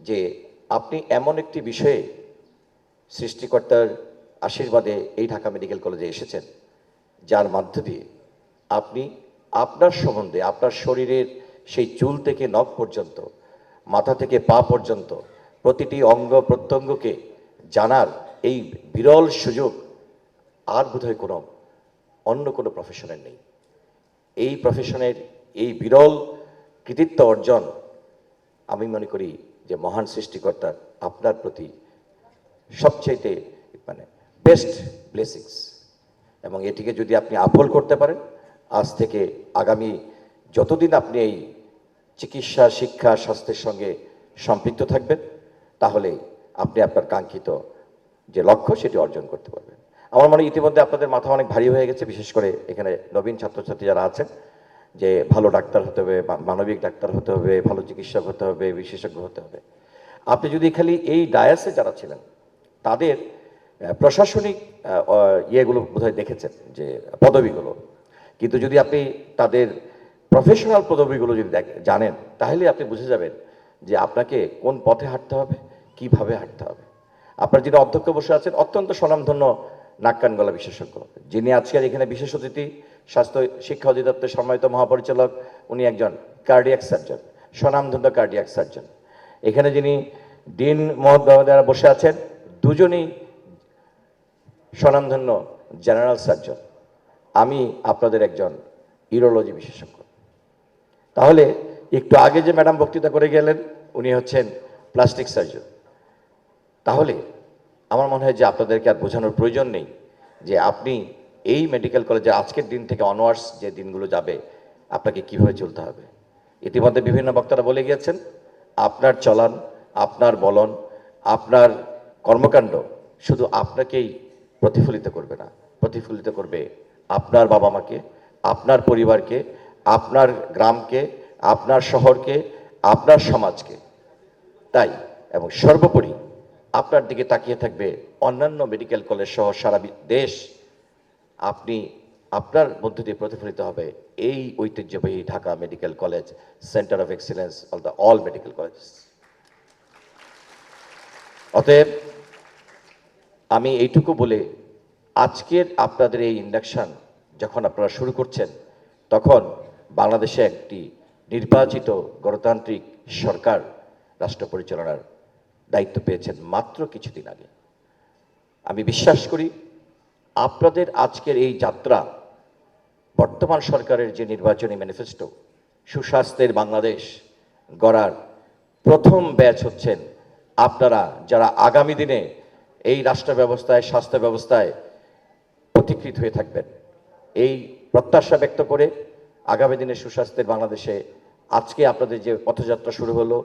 যে আপনি এমন একটি বিষয়ে সৃষ্টিকর্তার আশীর্বাদে এই ঢাকা মেডিকেল কলেজে এসেছেন, যার মধ্য দিয়ে আপনি আপনার সম্বন্ধে, আপনার শরীরের সেই চুল থেকে নখ পর্যন্ত, মাথা থেকে পা পর্যন্ত প্রতিটি অঙ্গ প্রত্যঙ্গকে জানার এই বিরল সুযোগ আর বোধহয় অন্য কোনো প্রফেশনের নেই। এই প্রফেশনের এই বিরল কৃতিত্ব অর্জন আমি মনে করি যে মহান সৃষ্টিকর্তার আপনার প্রতি সবচাইতে মানে বেস্ট ব্লেসিংস, এবং এটিকে যদি আপনি আফল করতে পারেন, আজ থেকে আগামী যতদিন আপনি এই চিকিৎসা, শিক্ষা, স্বাস্থ্যের সঙ্গে সম্পৃক্ত থাকবেন, তাহলে আপনি আপনার কাঙ্ক্ষিত যে লক্ষ্য সেটি অর্জন করতে পারবেন। আমার মনে হয় ইতিমধ্যে আপনাদের মাথা অনেক ভারী হয়ে গেছে, বিশেষ করে এখানে নবীন ছাত্রছাত্রী যারা আছেন, যে ভালো ডাক্তার হতে হবে, মানবিক ডাক্তার হতে হবে, ভালো চিকিৎসক হতে হবে, বিশেষজ্ঞ হতে হবে। আপনি যদি খালি এই ডায়াসে যারা ছিলেন তাদের প্রশাসনিক ইয়েগুলো বোধহয় দেখেছেন, যে পদবিগুলো, কিন্তু যদি আপনি তাদের প্রফেশনাল পদবিগুলো যদি জানেন, তাহলে আপনি বুঝে যাবেন যে আপনাকে কোন পথে হাঁটতে হবে, কিভাবে হাঁটতে হবে। আপনার যিনি অধ্যক্ষ বসে আছেন, অত্যন্ত স্বনামধন্য নাক কান গলা বিশেষজ্ঞ, যিনি আজকের এখানে বিশেষ অতিথি, স্বাস্থ্য শিক্ষা অধিদপ্তরের সম্মানিত মহাপরিচালক, উনি একজন কার্ডিয়াক সার্জন, স্বনামধন্য কার্ডিয়াক সার্জন। এখানে যিনি ডিন মহোদয়রা বসে আছেন, দুজনেই স্বনামধন্য জেনারেল সার্জন। আমি আপনাদের একজন ইউরোলজি বিশেষজ্ঞ। তাহলে একটু আগে যে ম্যাডাম বক্তৃতা করে গেলেন, উনি হচ্ছেন প্লাস্টিক সার্জন। তাহলে আমার মনে হয় যে আপনাদেরকে আর বোঝানোর প্রয়োজন নেই যে আপনি এই মেডিকেল কলেজে আজকের দিন থেকে অনওয়ার্স যে দিনগুলো যাবে, আপনাকে কিভাবে চলতে হবে। ইতিমধ্যে বিভিন্ন বক্তারা বলে গিয়েছেন, আপনার চলন, আপনার বলন, আপনার কর্মকাণ্ড শুধু আপনাকেই প্রতিফলিত করবে না, প্রতিফলিত করবে আপনার বাবা মাকে, আপনার পরিবারকে, আপনার গ্রামকে, আপনার শহরকে, আপনার সমাজকে। তাই এবং সর্বোপরি আপনার দিকে তাকিয়ে থাকবে অন্যান্য মেডিকেল কলেজ সহ সারা দেশ। আপনি আপনার মধ্য দিয়ে প্রতিফলিত হবে এই ঐতিহ্যবাহী Dhaka medical college, centre of excellence all the all medical college. অতএব আমি এইটুকু বলে আজকের আপনাদের এই ইন্ডাকশন যখন আপনারা শুরু করছেন, তখন বাংলাদেশে একটি নির্বাচিত গণতান্ত্রিক সরকার রাষ্ট্র পরিচালনার দায়িত্ব পেয়েছেন মাত্র কিছুদিন আগে। আমি বিশ্বাস করি আপনাদের আজকের এই যাত্রা, বর্তমান সরকারের যে নির্বাচনী ম্যানিফেস্টো সুস্বাস্থ্যের বাংলাদেশ গড়ার প্রথম ব্যাচ হচ্ছেন আপনারা, যারা আগামী দিনে এই রাষ্ট্র ব্যবস্থায়, স্বাস্থ্য ব্যবস্থায় পথিকৃত হয়ে থাকবেন। এই প্রত্যাশা ব্যক্ত করে আগামী দিনে সুস্বাস্থ্যের বাংলাদেশে আজকে আপনাদের যে পথযাত্রা শুরু হলো,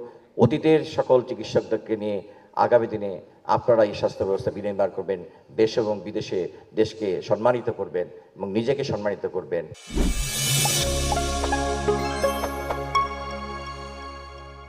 অতীতের সকল চিকিৎসকদেরকে নিয়ে আগামী দিনে আপনারা এই স্বাস্থ্য ব্যবস্থা বিনির্মাণ করবেন, দেশ এবং বিদেশে দেশকে সম্মানিত করবেন এবং নিজেকে সম্মানিত করবেন।